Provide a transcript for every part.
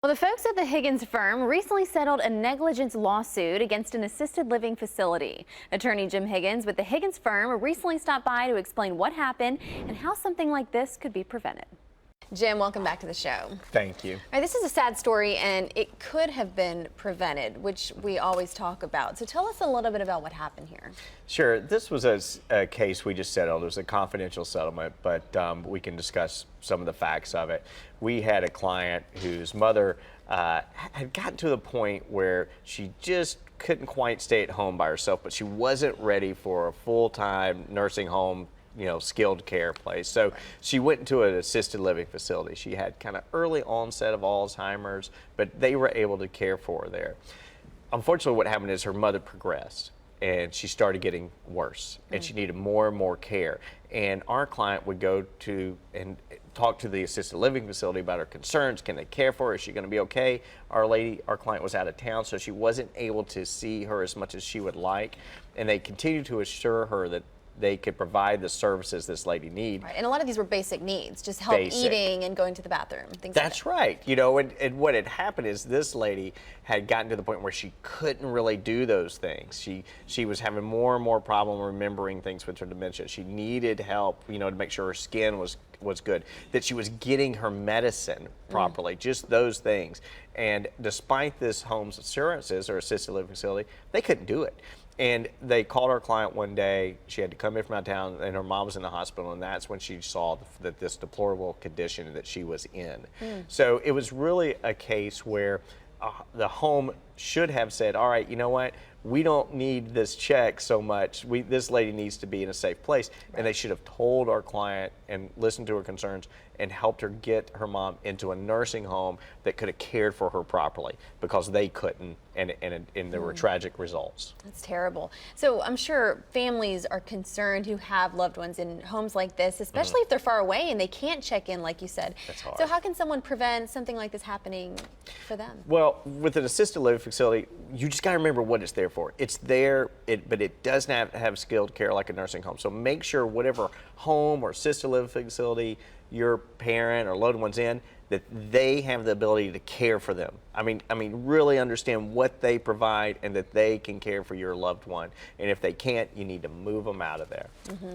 Well, the folks at the Higgins Firm recently settled a negligence lawsuit against an assisted living facility. Attorney Jim Higgins with the Higgins Firm recently stopped by to explain what happened and how something like this could be prevented. Jim, welcome back to the show. Thank you. All right, this is a sad story, and it could have been prevented, which we always talk about. So tell us a little bit about what happened here. Sure. This was a case we just settled. It was a confidential settlement, but we can discuss some of the facts of it. We had a client whose mother had gotten to the point where she just couldn't quite stay at home by herself, but she wasn't ready for a full-time nursing home, skilled care place. So she went into an assisted living facility. She had kind of early onset of Alzheimer's, but they were able to care for her there. Unfortunately, what happened is her mother progressed and she started getting worse and she needed more and more care. And our client would go to and talk to the assisted living facility about her concerns. Can they care for her? Is she going to be okay? Our client was out of town, so she wasn't able to see her as much as she would like. And they continued to assure her that they could provide the services this lady needs. Right. And a lot of these were basic needs, just help eating and going to the bathroom, things That's like that. right. And what had happened is this lady had gotten to the point where she couldn't really do those things. She was having more and more problem remembering things with her dementia. She needed help, to make sure her skin was good, that she was getting her medicine properly, just those things. And despite this home's assurances or assisted living facility, they couldn't do it. And they called our client one day. She had to come in from out of town, and her mom was in the hospital, and that's when she saw that this deplorable condition that she was in. So it was really a case where the home should have said, all right, you know what? We don't need this check so much. This lady needs to be in a safe place. Right. And they should have told our client and listened to her concerns and helped her get her mom into a nursing home that could have cared for her properly, because they couldn't, and there were tragic results. That's terrible. So I'm sure families are concerned who have loved ones in homes like this, especially if they're far away and they can't check in, like you said. That's hard. So how can someone prevent something like this happening for them? Well, with an assisted living facility, you just got to remember what it's there for. It's there, but it doesn't have skilled care like a nursing home. So make sure whatever home or assisted living facility your parent or loved one's in, that they have the ability to care for them. I mean, really understand what they provide and that they can care for your loved one. And if they can't, you need to move them out of there.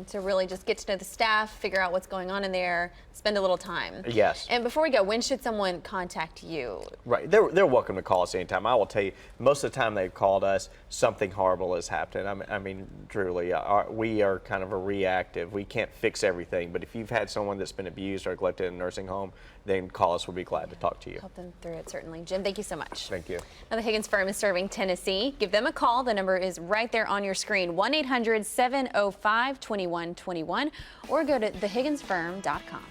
So really just get to know the staff, figure out what's going on in there, spend a little time. Yes. And before we go, when should someone contact you? Right, they're welcome to call us anytime. I will tell you, most of the time they've called us, something horrible has happened. I mean, truly, we are kind of a reactive. We can't fix everything, but if you've had someone that's been abused or neglected in a nursing home, then call us. We'll be glad to talk to you. Help them through it, certainly. Jim, thank you so much. Thank you. Now, the Higgins Firm is serving Tennessee. Give them a call. The number is right there on your screen, 1-800-705-2121, or go to thehigginsfirm.com.